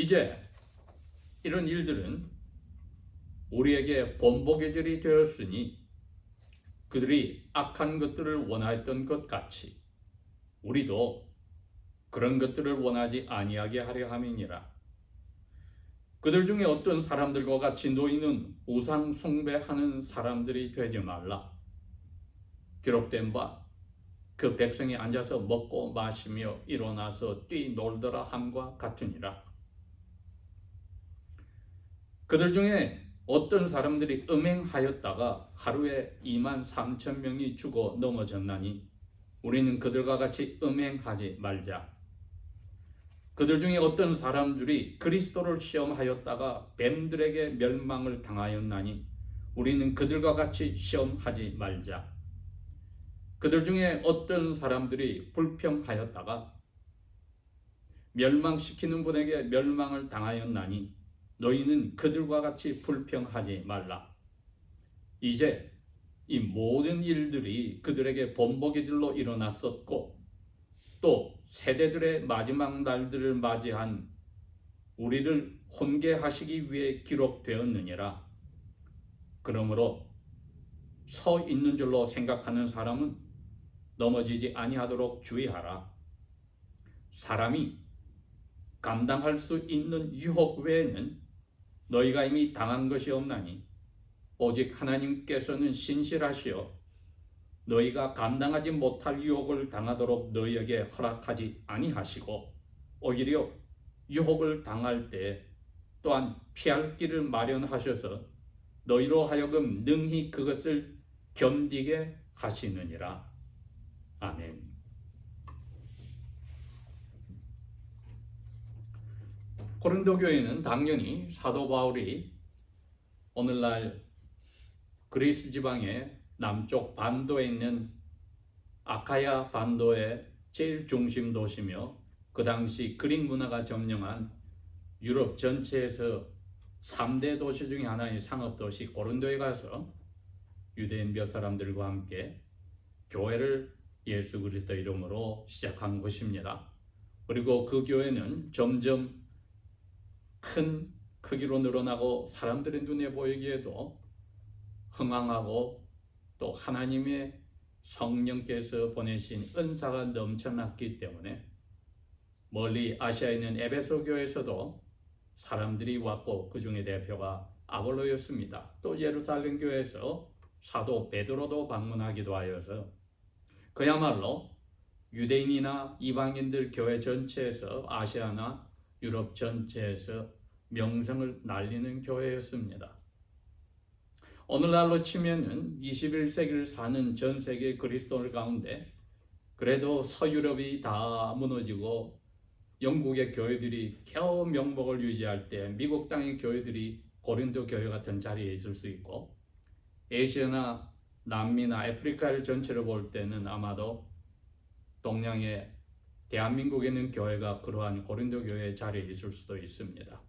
이제 이런 일들은 우리에게 본보기 일이 되었으니 그들이 악한 것들을 원하였던 것 같이 우리도 그런 것들을 원하지 아니하게 하려 함이니라. 그들 중에 어떤 사람들과 같이 너희는 우상 숭배하는 사람들이 되지 말라. 기록된 바 그 백성이 앉아서 먹고 마시며 일어나서 뛰놀더라 함과 같으니라. 그들 중에 어떤 사람들이 음행하였다가 하루에 23,000명이 죽어 넘어졌나니 우리는 그들과 같이 음행하지 말자. 그들 중에 어떤 사람들이 그리스도를 시험하였다가 뱀들에게 멸망을 당하였나니 우리는 그들과 같이 시험하지 말자. 그들 중에 어떤 사람들이 불평하였다가 멸망시키는 분에게 멸망을 당하였나니 너희는 그들과 같이 불평하지 말라. 이제 이 모든 일들이 그들에게 본보기들로 일어났었고 또 세대들의 마지막 날들을 맞이한 우리를 훈계하시기 위해 기록되었느니라. 그러므로 서 있는 줄로 생각하는 사람은 넘어지지 아니하도록 주의하라. 사람이 감당할 수 있는 유혹 외에는 너희가 이미 당한 것이 없나니 오직 하나님께서는 신실하시어 너희가 감당하지 못할 유혹을 당하도록 너희에게 허락하지 아니하시고 오히려 유혹을 당할 때 또한 피할 길을 마련하셔서 너희로 하여금 능히 그것을 견디게 하시느니라. 아멘. 고린도 교회는 당연히 사도 바울이 오늘날 그리스 지방의 남쪽 반도에 있는 아카야 반도의 제일 중심 도시며 그 당시 그릭 문화가 점령한 유럽 전체에서 3대 도시 중에 하나인 상업도시 고린도에 가서 유대인 몇 사람들과 함께 교회를 예수 그리스도 이름으로 시작한 것입니다. 그리고 그 교회는 점점 큰 크기로 늘어나고 사람들의 눈에 보이기에도 흥황하고 또 하나님의 성령께서 보내신 은사가 넘쳐났기 때문에 멀리 아시아에 있는 에베소 교회에서도 사람들이 왔고 그 중에 대표가 아볼로였습니다. 또 예루살렘 교회에서 사도 베드로도 방문하기도 하여서 그야말로 유대인이나 이방인들 교회 전체에서 아시아나 유럽 전체에서 명성을 날리는 교회였습니다. 오늘날로 치면은 21세기를 사는 전 세계 그리스도인들 가운데 그래도 서유럽이 다 무너지고 영국의 교회들이 겨우 명목을 유지할 때 미국 땅의 교회들이 고린도 교회 같은 자리에 있을 수 있고 아시아나 남미나 아프리카를 전체를 볼 때는 아마도 동양의 대한민국에 있는 교회가 그러한 고린도 교회의 자리에 있을 수도 있습니다.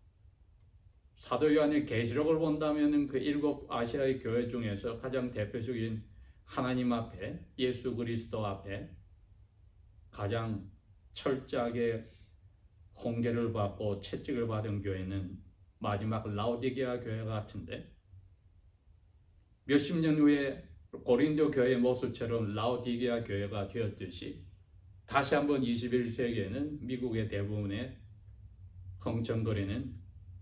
사도 요한의 계시록을 본다면 그 7 아시아의 교회 중에서 가장 대표적인 하나님 앞에 예수 그리스도 앞에 가장 철저하게 홍계를 받고 채찍을 받은 교회는 마지막 라오디게아 교회 같은데 몇십 년 후에 고린도 교회의 모습처럼 라오디게아 교회가 되었듯이 다시 한번 21세기에는 미국의 대부분의 흥청거리는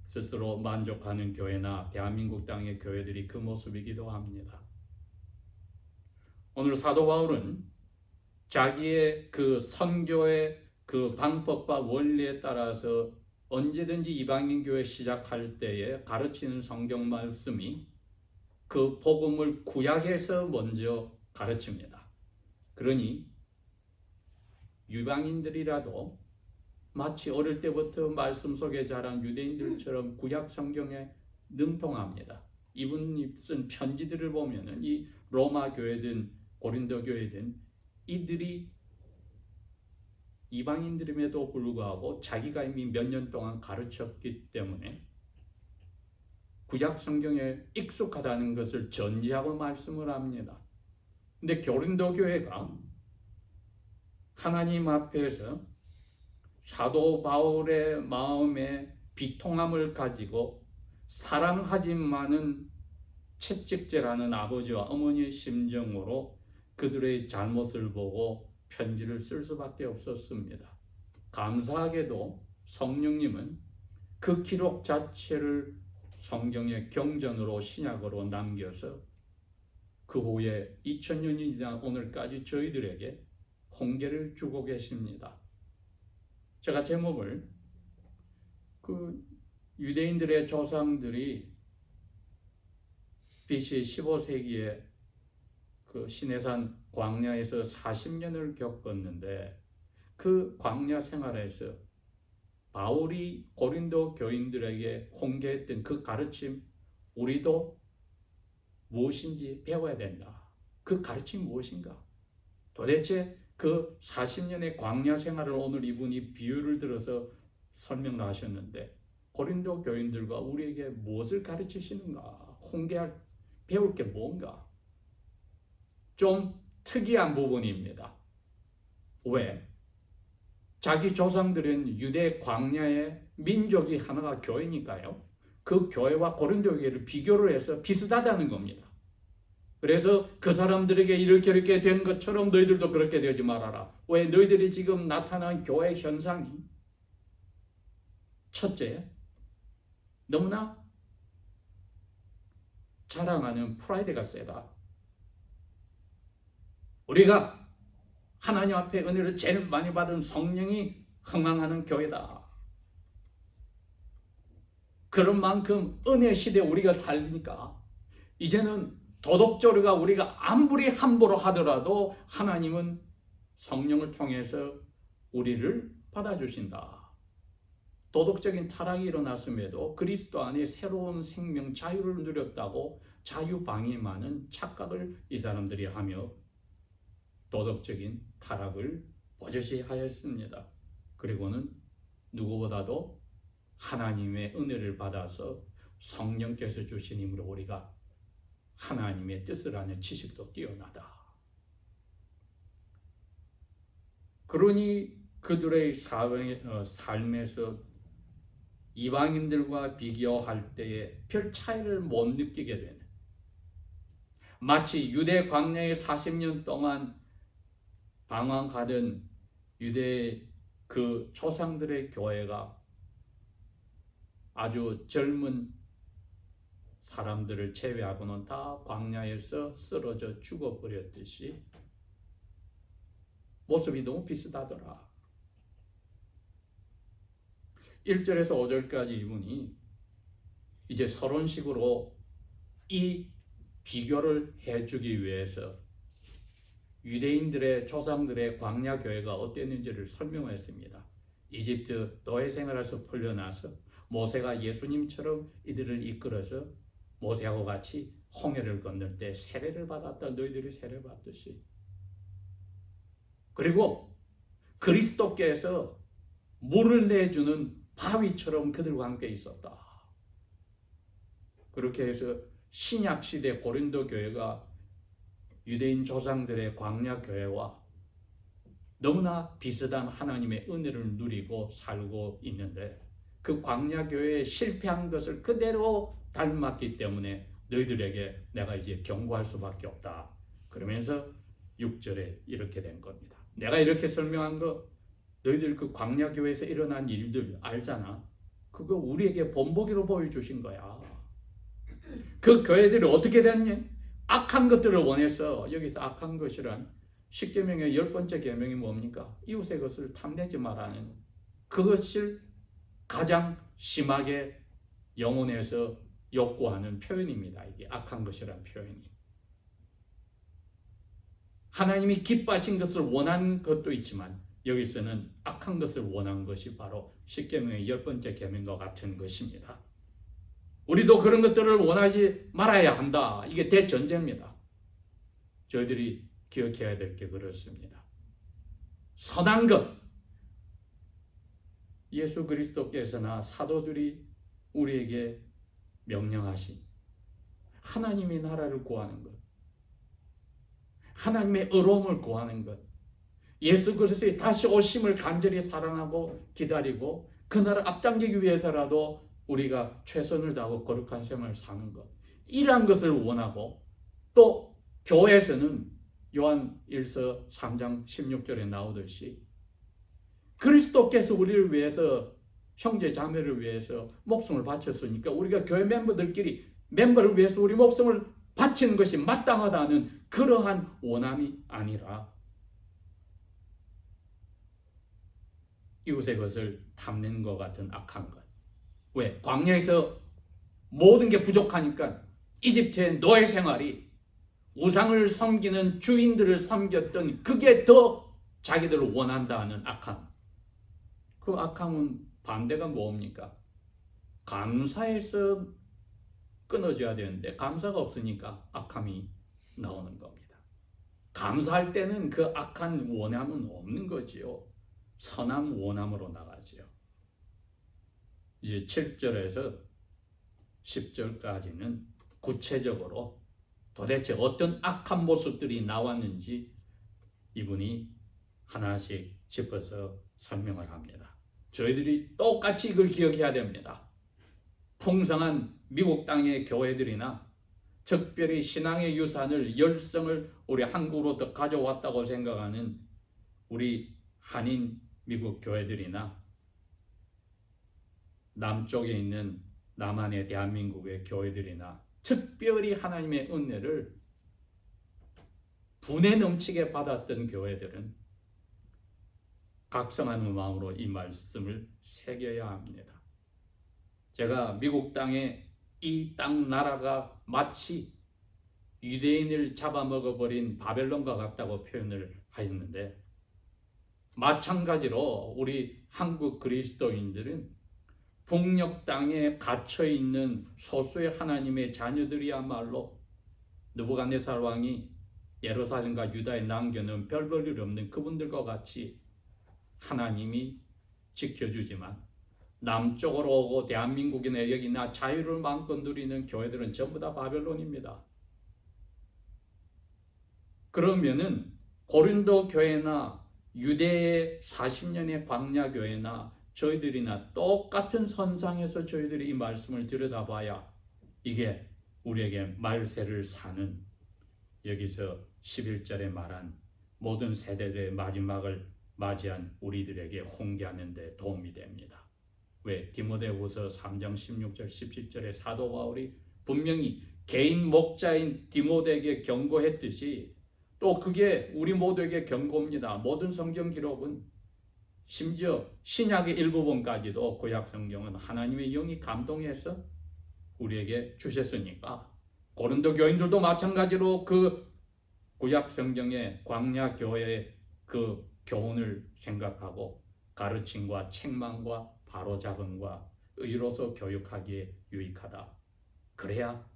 스스로 만족하는 교회나 대한민국 땅의 교회들이 그 모습이기도 합니다. 오늘 사도 바울은 자기의 그 선교의 그 방법과 원리에 따라서 언제든지 이방인 교회 시작할 때에 가르치는 성경 말씀이 그 복음을 구약에서 먼저 가르칩니다. 그러니 유방인들이라도 마치 어릴 때부터 말씀 속에 자란 유대인들처럼 구약 성경에 능통합니다. 이분이 쓴 편지들을 보면은 이 로마 교회든 고린도 교회든 이들이 이방인들임에도 불구하고 자기가 이미 몇 년 동안 가르쳤기 때문에 구약 성경에 익숙하다는 것을 전제하고 말씀을 합니다. 근데 고린도 교회가 하나님 앞에서 사도 바울의 마음에 비통함을 가지고 사랑하지만은 채찍질하는 아버지와 어머니의 심정으로 그들의 잘못을 보고 편지를 쓸 수밖에 없었습니다. 감사하게도 성령님은 그 기록 자체를 성경의 경전으로 신약으로 남겨서 그 후에 2000년이 지난 오늘까지 저희들에게 홍계를 주고 계십니다. 제가 제목을 유대인들의 조상들이 BC 15세기에 시내산 광야에서 40년을 겪었는데 그 광야 생활에서 바울이 고린도 교인들에게 홍계했던 그 가르침, 우리도 무엇인지 배워야 된다. 그 가르침이 무엇인가? 도대체 그 40년의 광야 생활을 오늘 이분이 비유를 들어서 설명을 하셨는데 고린도 교인들과 우리에게 무엇을 가르치시는가? 홍계할 배울 게 뭔가? 좀 특이한 부분입니다. 왜? 자기 조상들은 유대 광야의 민족이 하나가 교회니까요. 그 교회와 고린도 교회를 비교를 해서 비슷하다는 겁니다. 그래서 그 사람들에게 이렇게 된 것처럼 너희들도 그렇게 되지 말아라. 왜? 너희들이 지금 나타난 교회 현상이 첫째, 너무나 자랑하는 프라이드가 세다. 우리가 하나님 앞에 은혜를 제일 많이 받은 성령이 흥황하는 교회다. 그런 만큼 은혜 시대에 우리가 살니까 이제는 도덕적으로 우리가 아무리 함부로 하더라도 하나님은 성령을 통해서 우리를 받아주신다. 도덕적인 타락이 일어났음에도 그리스도 안에 새로운 생명, 자유를 누렸다고 자유방임하는 착각을 이 사람들이 하며 도덕적인 타락을 버젓이 하였습니다. 그리고는 누구보다도 하나님의 은혜를 받아서 성령께서 주신 힘으로 우리가 하나님의 뜻을 아는 지식도 뛰어나다. 그러니 그들의 삶에서 이방인들과 비교할 때에 별 차이를 못 느끼게 되는, 마치 유대 광야에 40년 동안 방황하던 유대 그 조상들의 교회가 아주 젊은 사람들을 제외하고는 다 광야에서 쓰러져 죽어버렸듯이 모습이 너무 비슷하더라. 1절에서 5절까지 이분이 이제 서론식으로 이 비교를 해주기 위해서 유대인들의 조상들의 광야 교회가 어땠는지를 설명했습니다. 이집트 노예 생활에서 풀려나서 모세가 예수님처럼 이들을 이끌어서 모세하고 같이 홍해를 건널 때 세례를 받았다. 너희들이 세례 받듯이. 그리고 그리스도께서 물을 내주는 바위처럼 그들과 함께 있었다. 그렇게 해서 신약시대 고린도 교회가 유대인 조상들의 광야 교회와 너무나 비슷한 하나님의 은혜를 누리고 살고 있는데 그 광야 교회에 실패한 것을 그대로 닮았기 때문에 너희들에게 내가 이제 경고할 수밖에 없다. 그러면서 6절에 이렇게 된 겁니다. 내가 이렇게 설명한 거 너희들 그 광야 교회에서 일어난 일들 알잖아. 그거 우리에게 본보기로 보여주신 거야. 그 교회들이 어떻게 됐니? 악한 것들을 원해서. 여기서 악한 것이란 10계명의 10번째 계명이 뭡니까? 이웃의 것을 탐내지 말라는, 그것을 가장 심하게 영혼에서 욕구하는 표현입니다. 이게 악한 것이란 표현이. 하나님이 기뻐하신 것을 원하는 것도 있지만 여기서는 악한 것을 원한 것이 바로 10계명의 10번째 계명과 같은 것입니다. 우리도 그런 것들을 원하지 말아야 한다. 이게 대전제입니다. 저희들이 기억해야 될 게 그렇습니다. 선한 것, 예수 그리스도께서나 사도들이 우리에게 명령하신 하나님의 나라를 구하는 것, 하나님의 의로움을 구하는 것, 예수 그리스도의 다시 오심을 간절히 사랑하고 기다리고 그 나라 앞당기기 위해서라도 우리가 최선을 다하고 거룩한 생활을 사는 것, 이러한 것을 원하고, 또 교회에서는 요한 1서 3장 16절에 나오듯이 그리스도께서 우리를 위해서, 형제 자매를 위해서 목숨을 바쳤으니까 우리가 교회 멤버를 위해서 우리 목숨을 바치는 것이 마땅하다는 그러한 원함이 아니라 이웃의 것을 탐내는 것 같은 악한 것. 왜? 광야에서 모든 게 부족하니까 이집트의 노예 생활이 우상을 섬기는 주인들을 섬겼던 그게 더 자기들을 원한다는 악함. 그 악함은 반대가 뭡니까? 감사해서 끊어져야 되는데 감사가 없으니까 악함이 나오는 겁니다. 감사할 때는 그 악한 원함은 없는 거지요. 선한 원함으로 나가지요. 이제 7절에서 10절까지는 구체적으로 도대체 어떤 악한 모습들이 나왔는지 이분이 하나씩 짚어서 설명을 합니다. 저희들이 똑같이 이걸 기억해야 됩니다. 풍성한 미국 땅의 교회들이나 특별히 신앙의 유산을, 열성을 우리 한국으로 더 가져왔다고 생각하는 우리 한인 미국 교회들이나 남쪽에 있는 남한의 대한민국의 교회들이나 특별히 하나님의 은혜를 분에 넘치게 받았던 교회들은 각성하는 마음으로 이 말씀을 새겨야 합니다. 제가 미국 땅에 이 땅 나라가 마치 유대인을 잡아먹어버린 바벨론과 같다고 표현을 하였는데, 마찬가지로 우리 한국 그리스도인들은 북녘 땅에 갇혀있는 소수의 하나님의 자녀들이야말로 느부갓네살 왕이 예루살렘과 유다에 남겨놓은 별 볼 일 없는 그분들과 같이 하나님이 지켜주지만, 남쪽으로 오고 대한민국이나 여기나 자유를 마음껏 누리는 교회들은 전부 다 바벨론입니다. 그러면은 고린도 교회나 유대의 40년의 광야 교회나 저희들이나 똑같은 선상에서 저희들이 이 말씀을 들여다봐야 이게 우리에게 말세를 사는, 여기서 11절에 말한 모든 세대들의 마지막을 맞이한 우리들에게 홍계하는 데 도움이 됩니다. 왜? 디모데후서 3장 16절 17절에 사도 바울이 분명히 개인 목자인 디모데에게 경고했듯이 또 그게 우리 모두에게 경고입니다. 모든 성경 기록은, 심지어 신약의 일부분까지도 구약 성경은 하나님의 영이 감동해서 우리에게 주셨으니까 고린도 교인들도 마찬가지로 그 구약 성경의 광야 교회의 그 교훈을 생각하고 가르침과 책망과 바로잡음과 의로서 교육하기에 유익하다. 그래야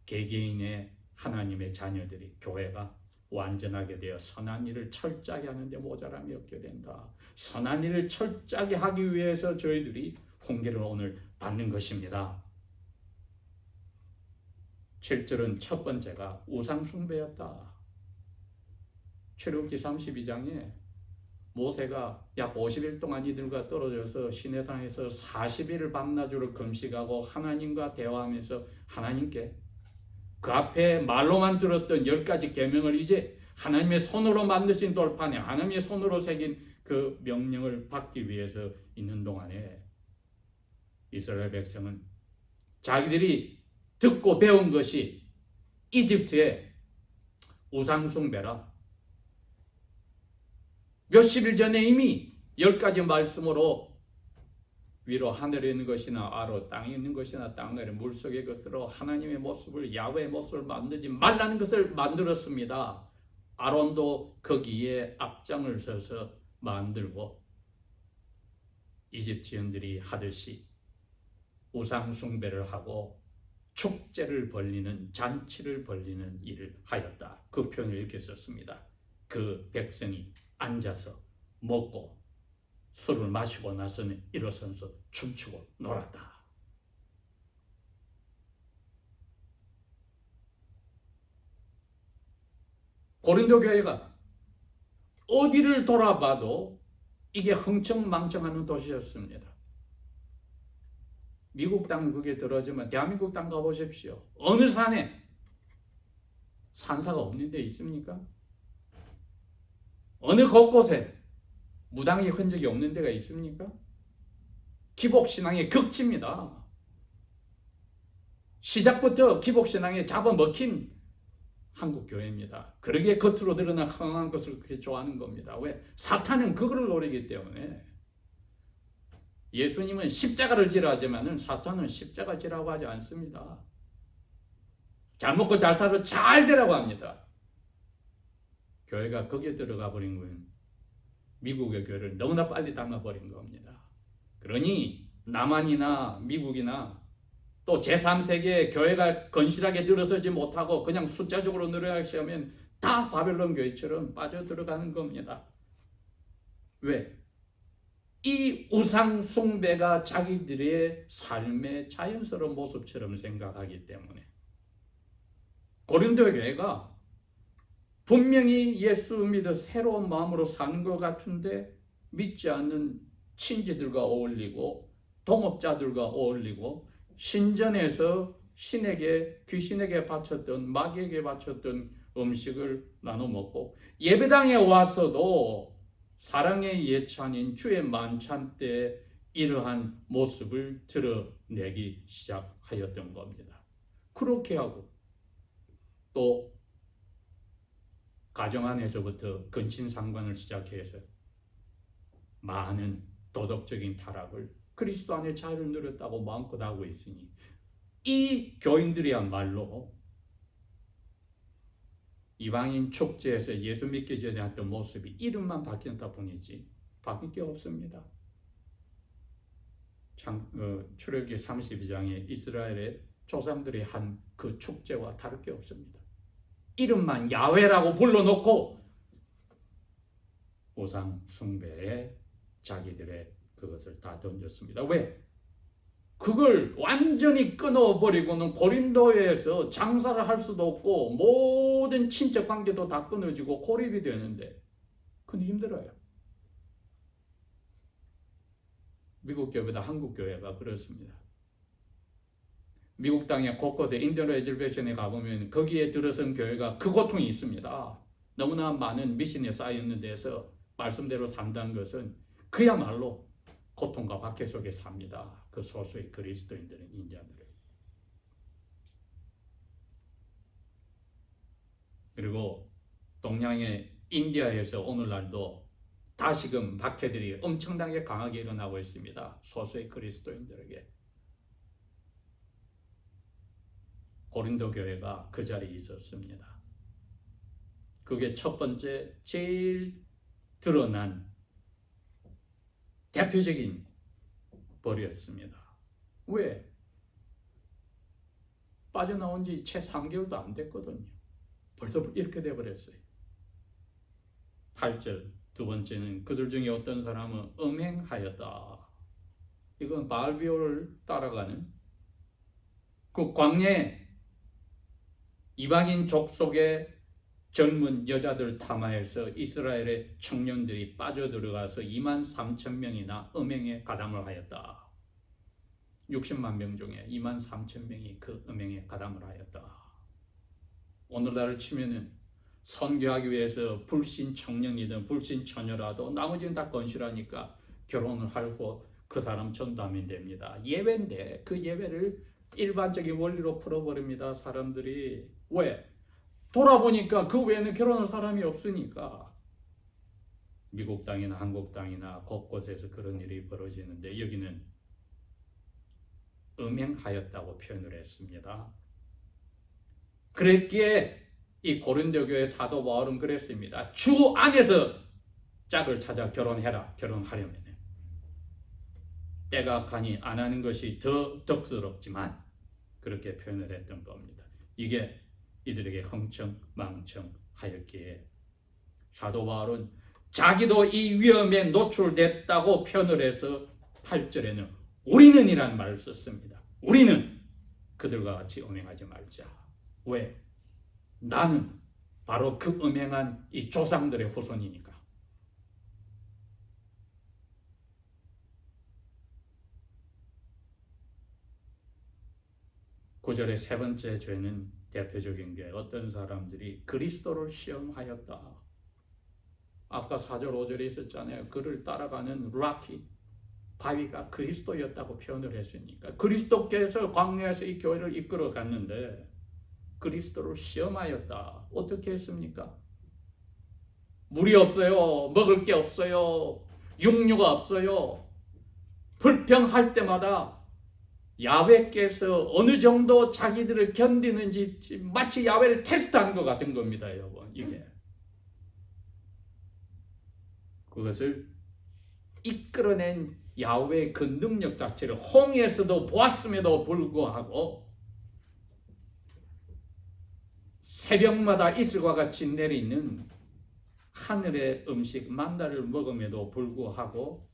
개개인의 하나님의 자녀들이, 교회가 완전하게 되어 선한 일을 철저하게 하는데 모자람이 없게 된다. 선한 일을 철저하게 하기 위해서 저희들이 훈계를 오늘 받는 것입니다. 7절은 첫 번째가 우상 숭배였다. 출애굽기 32장에 모세가 약 50일 동안 이들과 떨어져서 시내산에서 40일을 밤낮으로 금식하고 하나님과 대화하면서 하나님께 그 앞에 말로만 들었던 10가지 계명을 이제 하나님의 손으로 만드신 돌판에 하나님의 손으로 새긴 그 명령을 받기 위해서 있는 동안에 이스라엘 백성은 자기들이 듣고 배운 것이 이집트의 우상숭배라, 몇십일 전에 이미 10가지 말씀으로 위로 하늘에 있는 것이나 아래 땅에 있는 것이나 땅 아래 물속의 것으로 하나님의 모습을, 야훼의 모습을 만들지 말라는 것을 만들었습니다. 아론도 거기에 앞장을 서서 만들고 이집트인들이 하듯이 우상 숭배를 하고 축제를 벌리는, 잔치를 벌리는 일을 하였다. 그 표현을 이렇게 썼습니다. 그 백성이 앉아서 먹고 술을 마시고 나서는 일어서서 춤추고 놀았다. 고린도 교회가 어디를 돌아봐도 이게 흥청망청하는 도시였습니다. 미국 땅 그게 들어지면 대한민국 땅 가보십시오. 어느 산에 산사가 없는 데 있습니까? 어느 곳곳에 무당의 흔적이 없는 데가 있습니까? 기복신앙의 극치입니다. 시작부터 기복신앙에 잡아먹힌 한국교회입니다. 그러기에 겉으로 드러난 흥한 것을 그렇게 좋아하는 겁니다. 왜? 사탄은 그거를 노리기 때문에. 예수님은 십자가를 지라 하지만 사탄은 십자가 지라고 하지 않습니다. 잘 먹고 잘 살아 잘 되라고 합니다. 교회가 거기에 들어가 버린 건 미국의 교회를 너무나 빨리 닮아버린 겁니다. 그러니 남한이나 미국이나 또 제3세계의 교회가 건실하게 들어서지 못하고 그냥 숫자적으로 늘어나시면 다 바벨론 교회처럼 빠져들어가는 겁니다. 왜? 이 우상 숭배가 자기들의 삶의 자연스러운 모습처럼 생각하기 때문에. 고린도 교회가 분명히 예수 믿어 새로운 마음으로 사는 것 같은데 믿지 않는 친지들과 어울리고 동업자들과 어울리고 신전에서 신에게 귀신에게 바쳤던 마귀에게 바쳤던 음식을 나눠 먹고 예배당에 와서도 사랑의 예찬인 주의 만찬 때 이러한 모습을 드러내기 시작하였던 겁니다. 그렇게 하고 또 가정 안에서부터 근친상간을 시작해서 많은 도덕적인 타락을 그리스도 안에 자유를 누렸다고 마음껏 하고 있으니 이 교인들이야말로 이방인 축제에서 예수 믿기 전에 했던 모습이 이름만 바뀌었다 뿐이지 바뀐 게 없습니다. 출애굽기 32장에 이스라엘의 조상들이 한 그 축제와 다를 게 없습니다. 이름만 야훼라고 불러놓고 우상 숭배에 자기들의 그것을 다 던졌습니다. 왜? 그걸 완전히 끊어버리고는 고린도에서 장사를 할 수도 없고 모든 친척 관계도 다 끊어지고 고립이 되는데 그건 힘들어요. 미국 교회보다 한국 교회가 그렇습니다. 미국 땅의 곳곳에 인디언 레저베이션에 가보면 거기에 들어선 교회가 그 고통이 있습니다. 너무나 많은 미신에 쌓여있는 데서 말씀대로 산다는 것은 그야말로 고통과 박해 속에 삽니다. 그 소수의 그리스도인들은 인자들은. 그리고 동양의 인디아에서 오늘날도 다시금 박해들이 엄청나게 강하게 일어나고 있습니다. 소수의 그리스도인들에게. 고린도 교회가 그 자리에 있었습니다. 그게 첫 번째 제일 드러난 대표적인 벌이었습니다. 왜? 빠져나온 지 채 3개월도 안 됐거든요. 벌써 이렇게 돼버렸어요. 8절 두 번째는 그들 중에 어떤 사람은 음행하였다. 이건 바알비올을 따라가는 그 광야에 이방인 족속의 젊은 여자들 탐하여서 이스라엘의 청년들이 빠져들어가서 23,000명이나 음행에 가담을 하였다. 60만 명 중에 23,000명이 그 음행에 가담을 하였다. 오늘날을 치면은 선교하기 위해서 불신 청년이든 불신 처녀라도 나머지는 다 건실하니까 결혼을 하고 그 사람 전도하면 됩니다. 예배인데 그 예배를 일반적인 원리로 풀어버립니다. 사람들이. 왜? 돌아보니까 그 외에는 결혼할 사람이 없으니까. 미국 땅이나 한국 땅이나 곳곳에서 그런 일이 벌어지는데 여기는 음행하였다고 표현을 했습니다. 그랬기에 이 고린도 교회 사도 바울은 그랬습니다. 주 안에서 짝을 찾아 결혼해라. 결혼하려면 때가 가니 안 하는 것이 더 덕스럽지만 그렇게 표현을 했던 겁니다. 이게 이들에게 흥청망청하였기에 사도 바울은 자기도 이 위험에 노출됐다고 표현을 해서 8절에는 우리는 이란 말을 썼습니다. 우리는 그들과 같이 음행하지 말자. 왜? 나는 바로 그 음행한 이 조상들의 후손이니까. 9절의 세 번째 죄는 대표적인 게 어떤 사람들이 그리스도를 시험하였다. 아까 4절 5절에 있었잖아요. 그를 따라가는 락키 바위가 그리스도였다고 표현을 했으니까 그리스도께서 광야에서 이 교회를 이끌어 갔는데 그리스도를 시험하였다. 어떻게 했습니까? 물이 없어요. 먹을 게 없어요. 육류가 없어요. 불평할 때마다 야훼께서 어느 정도 자기들을 견디는지 마치 야훼를 테스트하는 것 같은 겁니다, 여러분. 이게 그것을 이끌어낸 야훼의 그 능력 자체를 홍해에서도 보았음에도 불구하고 새벽마다 이슬과 같이 내리는 하늘의 음식 만나를 먹음에도 불구하고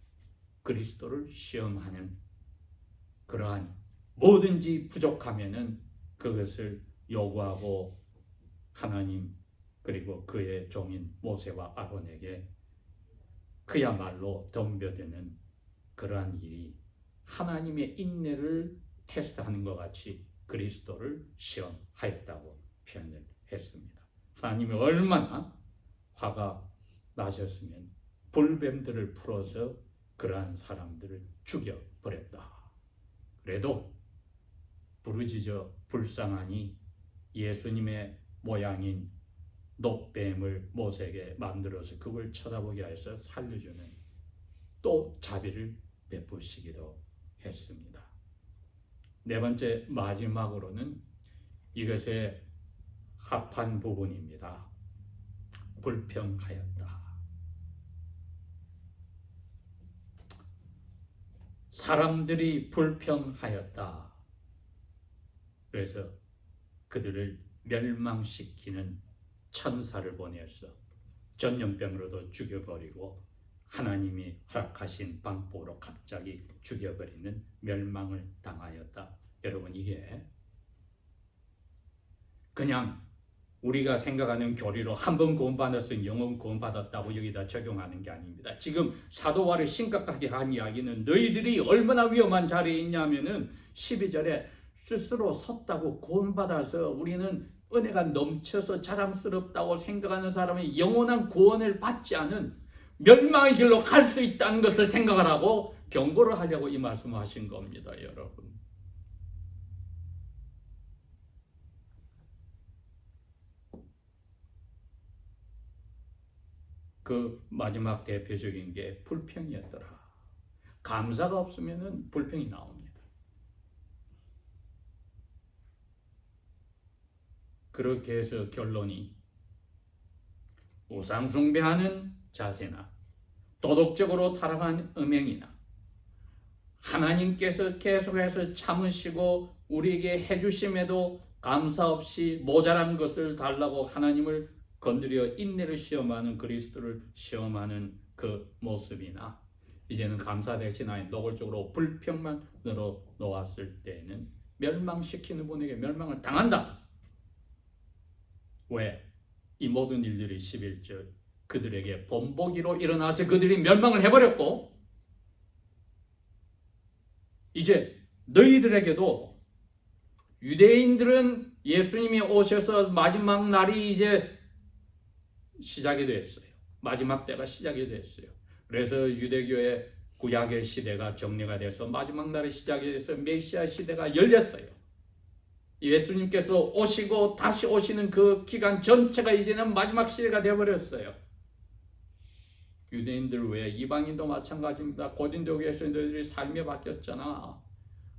그리스도를 시험하는 그러한 뭐든지 부족하면은 그것을 요구하고 하나님 그리고 그의 종인 모세와 아론에게 그야말로 덤벼드는 그러한 일이 하나님의 인내를 테스트하는 것 같이 그리스도를 시험하였다고 표현을 했습니다. 하나님이 얼마나 화가 나셨으면 불뱀들을 풀어서 그러한 사람들을 죽여버렸다. 그래도 부르짖어 불쌍하니 예수님의 모양인 놋뱀을 모세에게 만들어서 그걸 쳐다보게 해서 살려주는 또 자비를 베푸시기도 했습니다. 네 번째 마지막으로는 이것의 합한 부분입니다. 불평하였다. 사람들이 불평하였다. 그래서 그들을 멸망시키는 천사를 보내서 전염병으로도 죽여버리고 하나님이 허락하신 방법으로 갑자기 죽여버리는 멸망을 당하였다. 여러분 이게 그냥 우리가 생각하는 교리로 한 번 구원받았으면 영원 구원받았다고 여기다 적용하는 게 아닙니다. 지금 사도 바울이 심각하게 한 이야기는 너희들이 얼마나 위험한 자리에 있냐면은 12절에 스스로 섰다고 구원받아서 우리는 은혜가 넘쳐서 자랑스럽다고 생각하는 사람이 영원한 구원을 받지 않은 멸망의 길로 갈 수 있다는 것을 생각을 하고 경고를 하려고 이 말씀을 하신 겁니다, 여러분. 그 마지막 대표적인 게 불평이었더라. 감사가 없으면 불평이 나옵니다. 그렇게 해서 결론이 우상 숭배하는 자세나 도덕적으로 타락한 음행이나 하나님께서 계속해서 참으시고 우리에게 해주심에도 감사 없이 모자란 것을 달라고 하나님을 건드려 인내를 시험하는 그리스도를 시험하는 그 모습이나 이제는 감사 대신에 노골적으로 불평만 늘어 놓았을 때는 멸망시키는 분에게 멸망을 당한다. 왜? 이 모든 일들이 11절 그들에게 본보기로 일어나서 그들이 멸망을 해버렸고 이제 너희들에게도 유대인들은 예수님이 오셔서 마지막 날이 이제 시작이 됐어요. 마지막 때가 시작이 됐어요. 그래서 유대교의 구약의 시대가 정리가 돼서 마지막 날이 시작이 돼서 메시아 시대가 열렸어요. 예수님께서 오시고 다시 오시는 그 기간 전체가 이제는 마지막 시대가 되어버렸어요. 유대인들 외에 이방인도 마찬가지입니다. 고린도 교회에서 너희들이 삶이 바뀌었잖아.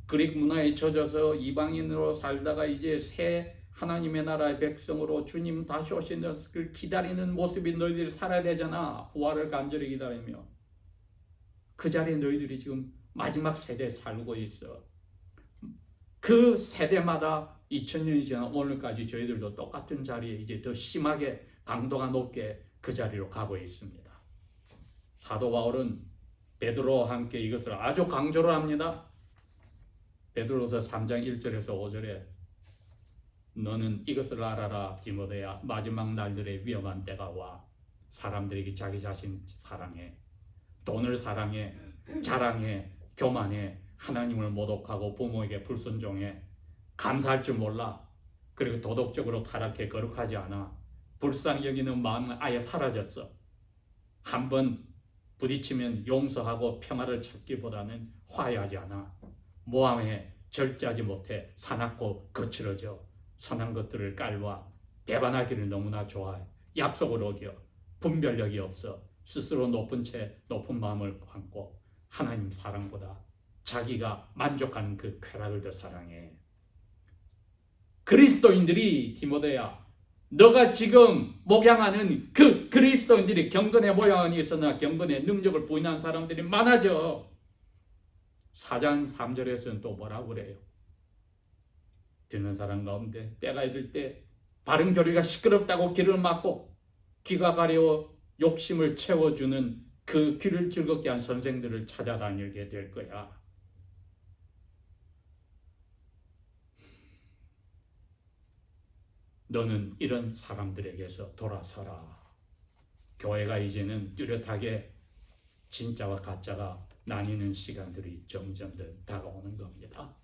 그릭 문화에 젖어서 이방인으로 살다가 이제 새 하나님의 나라의 백성으로 주님 다시 오시는 것을 기다리는 모습이 너희들이 살아야 되잖아. 부활을 간절히 기다리며. 그 자리에 너희들이 지금 마지막 세대에 살고 있어. 그 세대마다 2000년이 지난 오늘까지 저희들도 똑같은 자리에 이제 더 심하게 강도가 높게 그 자리로 가고 있습니다. 사도 바울은 베드로와 함께 이것을 아주 강조를 합니다. 베드로서 3장 1절에서 5절에 너는 이것을 알아라 디모데야 마지막 날들의 위험한 때가 와 사람들에게 자기 자신 사랑해 돈을 사랑해 자랑해 교만해 하나님을 모독하고 부모에게 불순종해 감사할 줄 몰라. 그리고 도덕적으로 타락해 거룩하지 않아. 불쌍히 여기는 마음은 아예 사라졌어. 한번 부딪히면 용서하고 평화를 찾기보다는 화해하지 않아. 모함해, 절제하지 못해, 사납고 거칠어져. 선한 것들을 깔봐. 배반하기를 너무나 좋아해. 약속을 어겨. 분별력이 없어. 스스로 높은 채 높은 마음을 품고 하나님 사랑보다 자기가 만족하는 그 쾌락을 더 사랑해. 그리스도인들이 디모데야, 너가 지금 목양하는 그 그리스도인들이 경건의 모양이 있으나 경건의 능력을 부인한 사람들이 많아져. 4장 3절에서는 또 뭐라고 그래요? 듣는 사람 가운데 때가 이를 때 바른 교리가 시끄럽다고 귀를 막고 귀가 가려워 욕심을 채워주는 그 귀를 즐겁게 한 선생들을 찾아다니게 될 거야. 너는 이런 사람들에게서 돌아서라. 교회가 이제는 뚜렷하게 진짜와 가짜가 나뉘는 시간들이 점점 더 다가오는 겁니다.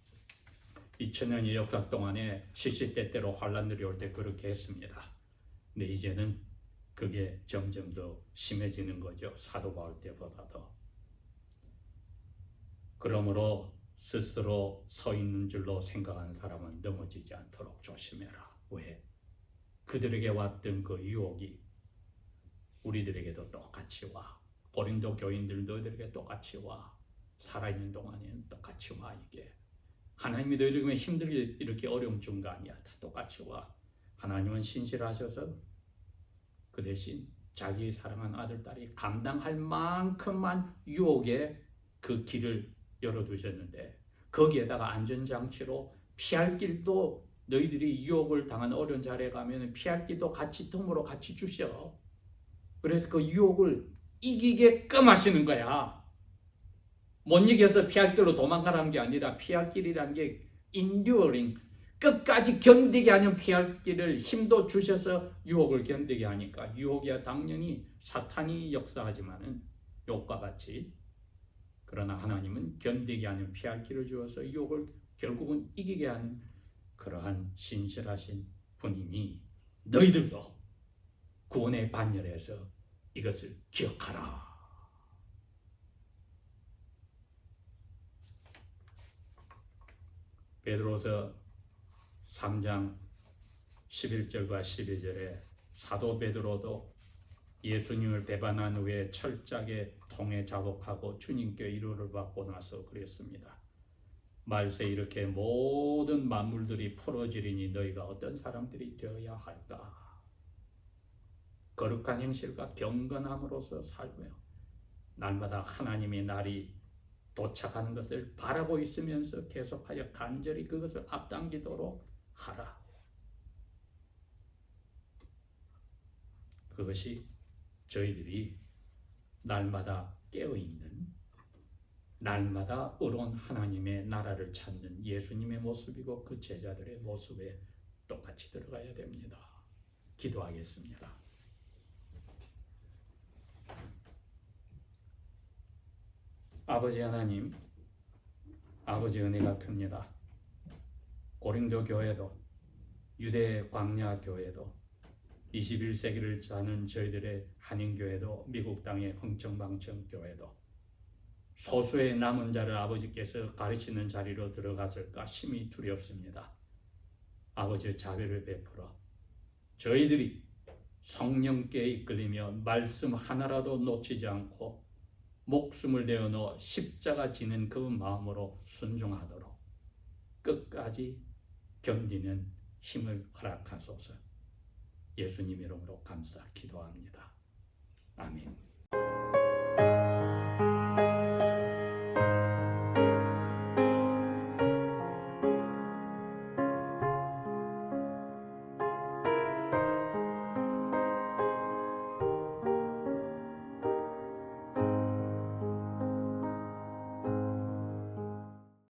2000년의 역사 동안에 시시때때로 환란들이 올 때 그렇게 했습니다. 근데 이제는 그게 점점 더 심해지는 거죠. 사도 바울 때보다 더. 그러므로 스스로 서 있는 줄로 생각하는 사람은 넘어지지 않도록 조심해라. 왜? 그들에게 왔던 그 유혹이 우리들에게도 똑같이 와. 고린도 교인들도 너희들에게 똑같이 와. 살아있는 동안에는 똑같이 와. 이게 하나님이 너희들에게 힘들게 이렇게 어려움 준 거 아니야. 다 똑같이 와. 하나님은 신실하셔서 그 대신 자기 사랑한 아들, 딸이 감당할 만큼만 유혹에 그 길을 열어두셨는데 거기에다가 안전장치로 피할 길도 너희들이 유혹을 당한 어려운 자리에 가면 피할 길도 같이 틈으로 같이 주셔. 그래서 그 유혹을 이기게끔 하시는 거야. 못 이겨서 피할 길로 도망가라는 게 아니라 피할 길이라는 게 enduring, 끝까지 견디게 하는 피할 길을 힘도 주셔서 유혹을 견디게 하니까 유혹이야 당연히 사탄이 역사하지만은 욕과 같이 그러나 하나님은 견디게 하는 피할 길을 주어서 유혹을 결국은 이기게 하는 그러한 신실하신 분이니 너희들도 구원의 반열에서 이것을 기억하라. 베드로서 3장 11절과 12절에 사도 베드로도 예수님을 배반한 후에 철저하게 통에 자복하고 주님께 위로를 받고 나서 그랬습니다. 말세 이렇게 모든 만물들이 풀어지리니 너희가 어떤 사람들이 되어야 할까? 거룩한 행실과 경건함으로서 살며 날마다 하나님의 날이 도착하는 것을 바라고 있으면서 계속하여 간절히 그것을 앞당기도록 하라. 그것이 저희들이 날마다 깨어있는 날마다 의로운 하나님의 나라를 찾는 예수님의 모습이고 그 제자들의 모습에 똑같이 들어가야 됩니다. 기도하겠습니다. 아버지 하나님, 아버지 은혜가 큽니다. 고린도 교회도 유대 광야 교회도 21세기를 사는 저희들의 한인교회도 미국 땅의 흥청망청 교회도 소수의 남은 자를 아버지께서 가르치는 자리로 들어갔을까 심히 두렵습니다. 아버지의 자비를 베풀어 저희들이 성령께 이끌리며 말씀 하나라도 놓치지 않고 목숨을 내어놓아 십자가 지는 그 마음으로 순종하도록 끝까지 견디는 힘을 허락하소서. 예수님 이름으로 감사 기도합니다. 아멘.